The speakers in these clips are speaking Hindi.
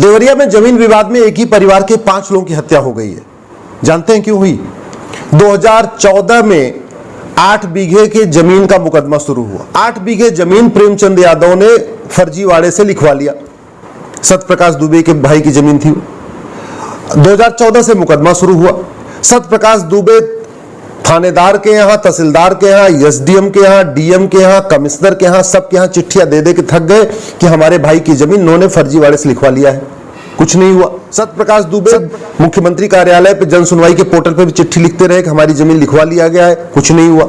देवरिया में जमीन विवाद में एक ही परिवार के 5 लोगों की हत्या हो गई है। जानते हैं क्यों हुई? 2014 में 8 बीघे के जमीन का मुकदमा शुरू हुआ। 8 बीघे जमीन प्रेमचंद यादव ने फर्जीवाड़े से लिखवा लिया। सत्यप्रकाश दुबे के भाई की जमीन थी। 2014 से मुकदमा शुरू हुआ। सत्यप्रकाश दुबे थानेदार के यहाँ, तहसीलदार के यहाँ, एसडीएम के यहाँ, डीएम के यहाँ, कमिश्नर के यहाँ, सबके यहाँ चिट्ठियां दे दे के थक गए कि हमारे भाई की जमीन उन्होंने फर्जीवाड़े से लिखवा लिया है। कुछ नहीं हुआ। सत्यप्रकाश दुबे मुख्यमंत्री कार्यालय पे जन सुनवाई के पोर्टल पे भी चिट्ठी लिखते रहे कि हमारी जमीन लिखवा लिया गया है। कुछ नहीं हुआ।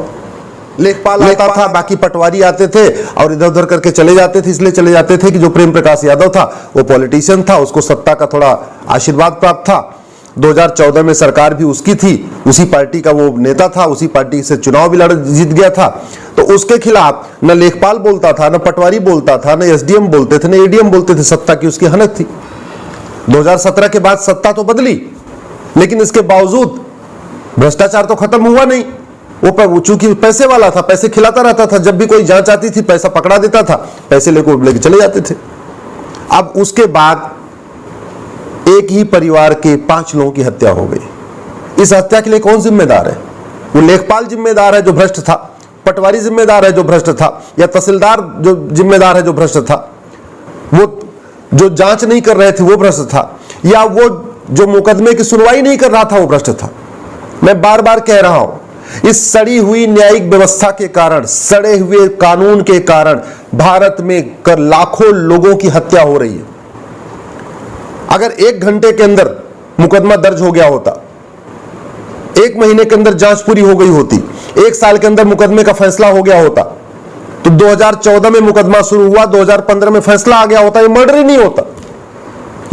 लेखपाल आता था, बाकी पटवारी आते थे और इधर उधर करके चले जाते थे। इसलिए चले जाते थे कि जो प्रेम प्रकाश यादव था वो पॉलिटिशियन था, उसको सत्ता का थोड़ा आशीर्वाद प्राप्त था। 2014 में सरकार भी उसकी थी, उसी पार्टी का वो नेता था, उसी पार्टी से चुनाव भी लड़ जीत गया था। तो उसके खिलाफ न लेखपाल बोलता था, न पटवारी बोलता था, न एसडीएम बोलते थे, न एडीएम बोलते थे। सत्ता की उसकी हनक थी। 2017 के बाद सत्ता तो बदली, लेकिन इसके बावजूद भ्रष्टाचार तो खत्म हुआ नहीं। वो चूंकि पैसे वाला था, पैसे खिलाता रहता था। जब भी कोई जांच आती थी पैसा पकड़ा देता था, पैसे लेके चले जाते थे। अब उसके बाद एक ही परिवार के 5 लोगों की हत्या हो गई। इस हत्या के लिए कौन जिम्मेदार है? वो लेखपाल जिम्मेदार है जो भ्रष्ट था, पटवारी जिम्मेदार है जो भ्रष्ट था, या तहसीलदार जो जिम्मेदार है जो भ्रष्ट था, वो जो जांच नहीं कर रहे थे वो भ्रष्ट था, या वो जो मुकदमे की सुनवाई नहीं कर रहा था वो भ्रष्ट था। मैं बार बार कह रहा हूं, इस सड़ी हुई न्यायिक व्यवस्था के कारण, सड़े हुए कानून के कारण भारत में कर लाखों लोगों की हत्या हो रही है। अगर 1 घंटे के अंदर मुकदमा दर्ज हो गया होता, 1 महीने के अंदर जांच पूरी हो गई होती, 1 साल के अंदर मुकदमे का फैसला हो गया होता, तो 2014 में मुकदमा शुरू हुआ, 2015 में फैसला आ गया होता। ये मर्डर ही नहीं होता।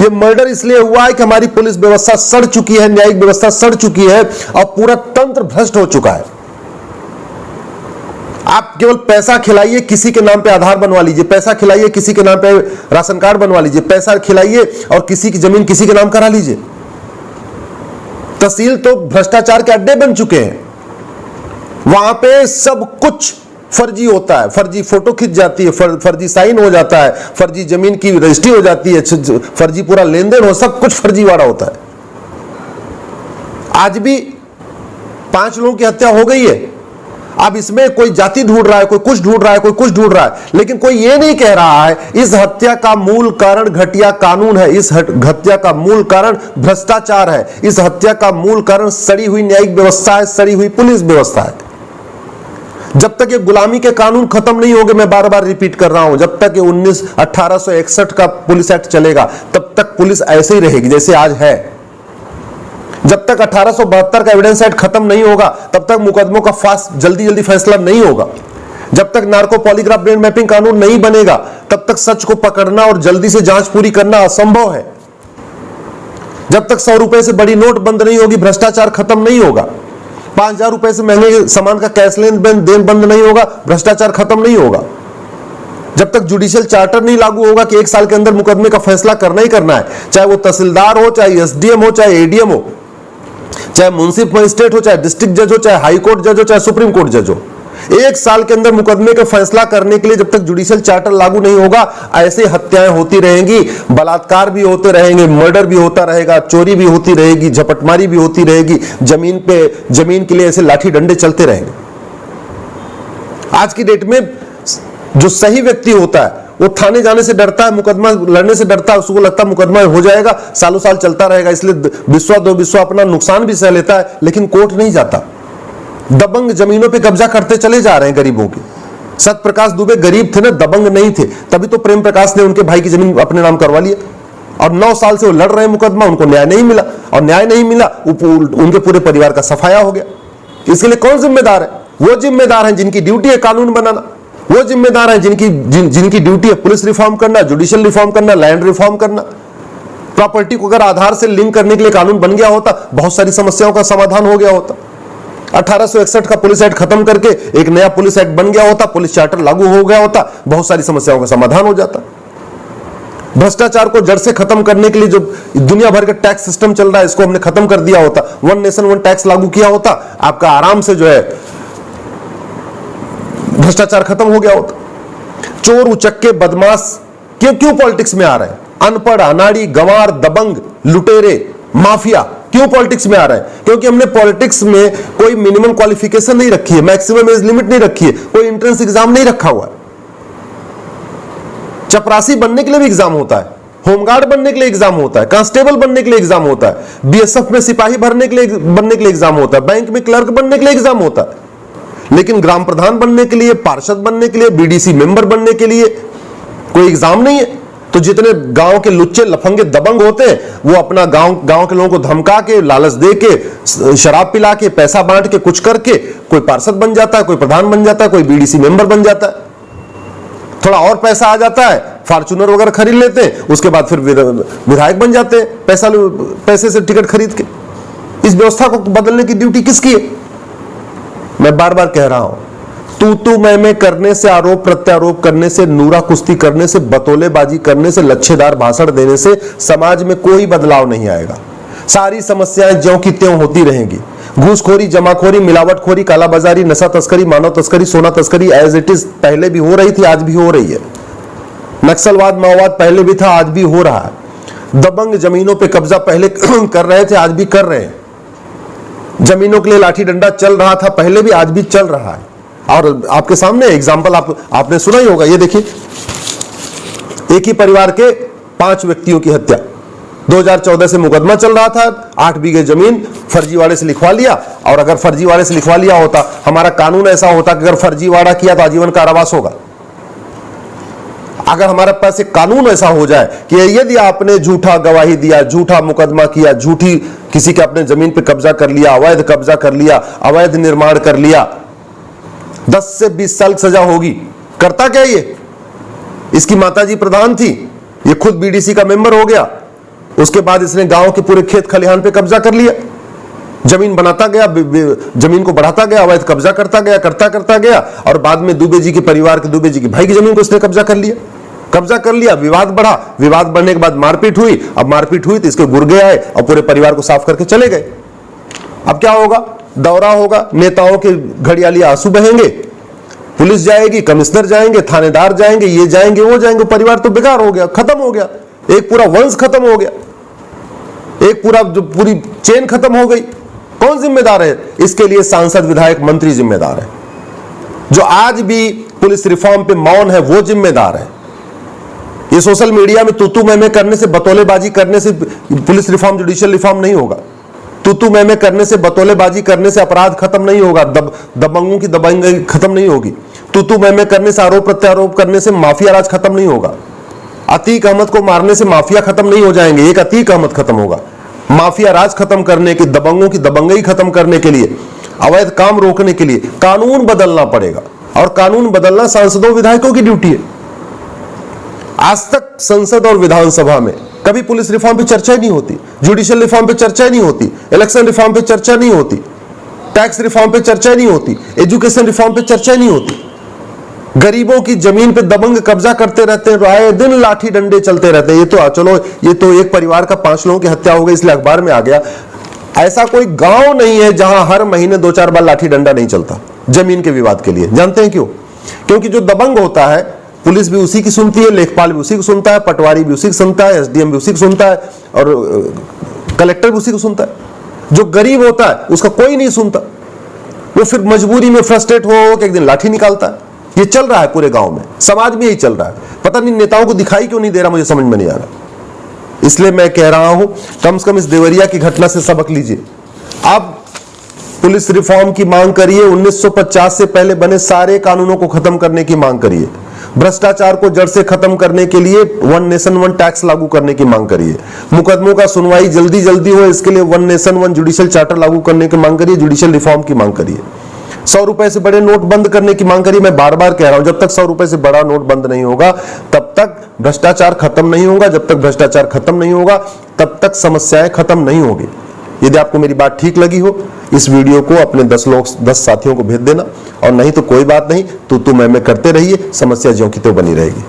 ये मर्डर इसलिए हुआ है कि हमारी पुलिस व्यवस्था सड़ चुकी है, न्यायिक व्यवस्था सड़ चुकी है और पूरा तंत्र भ्रष्ट हो चुका है। आप केवल पैसा खिलाइए, किसी के नाम पे आधार बनवा लीजिए, पैसा खिलाइए, किसी के नाम पे राशन कार्ड बनवा लीजिए, पैसा खिलाइए और किसी की जमीन किसी के नाम करा लीजिए। तहसील तो भ्रष्टाचार के अड्डे बन चुके हैं। वहां पे सब कुछ फर्जी होता है। फर्जी फोटो खिंच जाती है, फर्जी साइन हो जाता है, फर्जी जमीन की रजिस्ट्री हो जाती है, फर्जी पूरा लेन देन हो, सब कुछ फर्जीवाड़ा होता है। आज भी 5 लोगों की हत्या हो गई है। अब इसमें कोई जाति ढूंढ रहा है, कोई कुछ ढूंढ रहा है, कोई कुछ ढूंढ रहा है, लेकिन कोई ये नहीं कह रहा है इस हत्या का मूल कारण घटिया कानून है, इस हत्या का मूल कारण भ्रष्टाचार है, इस हत्या का मूल कारण सड़ी हुई न्यायिक व्यवस्था है, सड़ी हुई पुलिस व्यवस्था है। जब तक ये गुलामी के कानून खत्म नहीं होंगे, मैं बार बार रिपीट कर रहा हूं, जब तक ये 1861 का पुलिस एक्ट चलेगा तब तक पुलिस ऐसे ही रहेगी जैसे आज है। जब तक 1872 का एविडेंस एक्ट खत्म नहीं होगा तब तक मुकदमों का जल्दी फैसला नहीं होगा। जब तक नार्को पॉलीग्राफ ब्रेन मैपिंग कानून नहीं बनेगा तब तक सच को पकड़ना और जल्दी से जांच पूरी करना असंभव है। जब तक 100 रुपए से बड़ी नोट बंद नहीं होगी भ्रष्टाचार खत्म नहीं होगा। 5000 रुपए से महंगे सामान का कैश लेन देन बंद नहीं होगा, भ्रष्टाचार खत्म नहीं होगा। जब तक जुडिशियल चार्टर नहीं लागू होगा कि 1 साल के अंदर मुकदमे का फैसला करना ही करना है, चाहे वो तहसीलदार हो, चाहे एसडीएम हो, चाहे एडीएम हो, चाहे म्युनिसिपल मजिस्ट्रेट हो, चाहे डिस्ट्रिक्ट जज हो, चाहे हाई कोर्ट जज हो, चाहे सुप्रीम कोर्ट जज हो, 1 साल के अंदर मुकदमे का फैसला करने के लिए जब तक जुडिशियल चार्टर लागू नहीं होगा ऐसे हत्याएं होती रहेंगी, बलात्कार भी होते रहेंगे, मर्डर भी होता रहेगा, चोरी भी होती रहेगी, झपटमारी भी होती रहेगी, जमीन के लिए ऐसे लाठी डंडे चलते रहेंगे। आज की डेट में जो सही व्यक्ति होता है वो थाने जाने से डरता है, मुकदमा लड़ने से डरता है, उसको लगता है मुकदमा हो जाएगा, सालों साल चलता रहेगा, इसलिए विश्वा अपना नुकसान भी सह लेता है, लेकिन कोर्ट नहीं जाता। दबंग जमीनों पे कब्जा करते चले जा रहे हैं गरीबों की। सत्यप्रकाश दुबे गरीब थे ना, दबंग नहीं थे, तभी तो प्रेम प्रकाश ने उनके भाई की जमीन अपने नाम करवा लिया और 9 साल से वो लड़ रहे हैं मुकदमा, उनको न्याय नहीं मिला और न्याय नहीं मिला उनके पूरे परिवार का सफाया हो गया। इसके लिए कौन जिम्मेदार है? वो जिम्मेदार है जिनकी ड्यूटी है कानून बनाना, वो जिम्मेदार है जिनकी ड्यूटी है पुलिस रिफॉर्म करना, जुडिशियल रिफॉर्म करना, लैंड रिफॉर्म करना। प्रॉपर्टी को अगर आधार से लिंक करने के लिए कानून बन गया होता बहुत सारी समस्याओं का समाधान हो गया होता। 1861 का पुलिस एक्ट खत्म करके एक नया पुलिस एक्ट बन गया होता, पुलिस चार्टर लागू हो गया होता, बहुत सारी समस्याओं का समाधान हो जाता। भ्रष्टाचार को जड़ से खत्म करने के लिए जो दुनिया भर का टैक्स सिस्टम चल रहा है इसको हमने खत्म कर दिया होता, 1 नेशन 1 टैक्स लागू किया होता, आपका आराम से जो है भ्रष्टाचार खत्म हो गया होता। चोर उचक्के बदमाश क्यों पॉलिटिक्स में आ रहे हैं? अनपढ़, अनाड़ी, गंवार, दबंग, लुटेरे, माफिया क्यों पॉलिटिक्स में आ रहे हैं? क्योंकि हमने पॉलिटिक्स में कोई मिनिमम क्वालिफिकेशन नहीं रखी है, मैक्सिमम एज लिमिट नहीं रखी है, कोई एंट्रेंस एग्जाम नहीं रखा हुआ है। चपरासी बनने के लिए भी एग्जाम होता है, होमगार्ड बनने के लिए एग्जाम होता है, कांस्टेबल बनने के लिए एग्जाम होता है, बीएसएफ में सिपाही बनने के लिए एग्जाम होता है, बैंक में क्लर्क बनने के लिए एग्जाम होता है। लेकिन ग्राम प्रधान बनने के लिए, पार्षद बनने के लिए, बीडीसी मेंबर बनने के लिए कोई एग्जाम नहीं है। तो जितने गांव के लुच्चे लफंगे दबंग होते हैं, वो अपना गांव के लोगों को धमका के, लालच दे के, शराब पिला के, पैसा बांट के, कुछ करके कोई पार्षद बन जाता है, कोई प्रधान बन जाता है, कोई बीडीसी मेंबर बन जाता है। थोड़ा और पैसा आ जाता है, फॉर्च्यूनर वगैरह खरीद लेते हैं, उसके बाद फिर विधायक बन जाते हैं पैसे से टिकट खरीद के। इस व्यवस्था को बदलने की ड्यूटी किसकी है? मैं बार बार कह रहा हूं, तू मैं करने से, आरोप प्रत्यारोप करने से, नूरा कुश्ती करने से, बतौलेबाजी करने से, लच्छेदार भाषण देने से समाज में कोई बदलाव नहीं आएगा। सारी समस्याएं ज्यों की त्यों होती रहेंगी। घूसखोरी, जमाखोरी, मिलावटखोरी, कालाबाजारी, नशा तस्करी, मानव तस्करी, सोना तस्करी एज इट इज पहले भी हो रही थी, आज भी हो रही है। नक्सलवाद, माओवाद पहले भी था, आज भी हो रहा है। दबंग जमीनों पे कब्जा पहले कर रहे थे, आज भी कर रहे हैं। जमीनों के लिए लाठी डंडा चल रहा था पहले भी, आज भी चल रहा है। और आपके सामने एग्जाम्पल आपने सुना ही होगा, ये देखिए, एक ही परिवार के 5 व्यक्तियों की हत्या। 2014 से मुकदमा चल रहा था, 8 बीघे जमीन फर्जीवाड़े से लिखवा लिया। और अगर फर्जीवाड़े से लिखवा लिया होता, हमारा कानून ऐसा होता कि अगर फर्जीवाड़ा किया तो आजीवन कारावास होगा। अगर हमारे पास एक कानून ऐसा हो जाए कि यदि आपने झूठा गवाही दिया, झूठा मुकदमा किया, झूठी किसी के अपने जमीन पे कब्जा कर लिया, अवैध कब्जा कर लिया, अवैध निर्माण कर लिया, 10 से 20 साल सजा होगी। करता क्या ये? इसकी माताजी प्रधान थी, ये खुद बीडीसी का मेंबर हो गया। उसके बाद इसने गांव के पूरे खेत खलिहान पे कब्जा कर लिया, जमीन बनाता गया, जमीन को बढ़ाता गया, अवैध कब्जा करता गया और बाद में दुबे जी के परिवार के, दुबे जी के भाई की जमीन को इसने कब्जा कर लिया। विवाद बढ़ा, विवाद बढ़ने के बाद मारपीट हुई। अब मारपीट हुई तो इसके गुर्गे आए और पूरे परिवार को साफ करके चले गए। अब क्या होगा? दौरा होगा, नेताओं के घड़ियाली आंसू बहेंगे, पुलिस जाएगी, कमिश्नर जाएंगे, थानेदार जाएंगे, ये जाएंगे, वो जाएंगे। परिवार तो बेकार हो गया, खत्म हो गया, एक पूरा वंश खत्म हो गया, एक पूरी चेन खत्म हो गई। कौन जिम्मेदार है इसके लिए? सांसद, विधायक, मंत्री जिम्मेदार है। जो आज भी पुलिस रिफॉर्म पे मौन है वो जिम्मेदार है। ये सोशल मीडिया में तू मैं करने से, बतौलेबाजी करने से पुलिस रिफॉर्म, जुडिशियल रिफॉर्म नहीं होगा। तू मैं करने से, बतौलेबाजी करने से अपराध खत्म नहीं होगा, दबंगों की दबंगई खत्म नहीं होगी। तू मैं करने से, आरोप प्रत्यारोप करने से माफिया राज खत्म नहीं होगा। अतीक अहमद को मारने से माफिया खत्म नहीं हो जाएंगे, एक अतीक अहमद खत्म होगा। माफिया राज खत्म करने के, दबंगों की दबंगई खत्म करने के लिए, अवैध काम रोकने के लिए कानून बदलना पड़ेगा। और कानून बदलना सांसदों, विधायकों की ड्यूटी है। आज तक संसद और विधानसभा में कभी पुलिस रिफॉर्म पे चर्चा ही नहीं होती, जुडिशियल रिफॉर्म पे चर्चा ही नहीं होती, इलेक्शन रिफॉर्म पे चर्चा नहीं होती, टैक्स रिफॉर्म पे चर्चा नहीं होती, एजुकेशन रिफॉर्म पे चर्चा नहीं होती। गरीबों की जमीन पे दबंग कब्जा करते रहते हैं, आए दिन लाठी डंडे चलते रहते हैं। ये तो चलो, ये तो एक परिवार का 5 लोगों की हत्या हो गई इसलिए अखबार में आ गया। ऐसा कोई गांव नहीं है जहां हर महीने 2-4 बार लाठी डंडा नहीं चलता जमीन के विवाद के लिए। जानते हैं क्यों? क्योंकि जो दबंग होता है, पुलिस भी उसी की सुनती है, लेखपाल भी उसी को सुनता है, पटवारी भी उसी को सुनता है, एसडीएम भी उसी को सुनता है और कलेक्टर भी उसी को सुनता है। जो गरीब होता है उसका कोई नहीं सुनता, वो फिर मजबूरी में फ्रस्ट्रेट हो एक दिन लाठी निकालता है। ये चल रहा है पूरे गांव में, समाज में यही चल रहा है। पता नहीं नेताओं को दिखाई क्यों नहीं दे रहा, मुझे समझ में नहीं आ रहा। इसलिए मैं कह रहा हूं, कम से कम इस देवरिया की घटना से सबक लीजिए। आप पुलिस रिफॉर्म की मांग करिए, 1950 से पहले बने सारे कानूनों को खत्म करने की मांग करिए, भ्रष्टाचार को जड़ से खत्म करने के लिए 1 नेशन 1 टैक्स लागू करने की मांग करिए, मुकदमों का सुनवाई जल्दी हो इसके लिए 1 नेशन 1 जुडिशियल चार्टर लागू करने की मांग करिए, जुडिशियल रिफॉर्म की मांग करिए, 100 रुपए से बड़े नोट बंद करने की मांग करिए। मैं बार बार कह रहा हूं, जब तक 100 रुपए से बड़ा नोट बंद नहीं होगा तब तक भ्रष्टाचार खत्म नहीं होगा, जब तक भ्रष्टाचार खत्म नहीं होगा तब तक समस्याएं खत्म नहीं होगी। यदि आपको मेरी बात ठीक लगी हो, इस वीडियो को अपने 10 साथियों को भेज देना, और नहीं तो कोई बात नहीं, तू मैं करते रहिए, समस्या ज्यों की त्यों बनी रहेगी।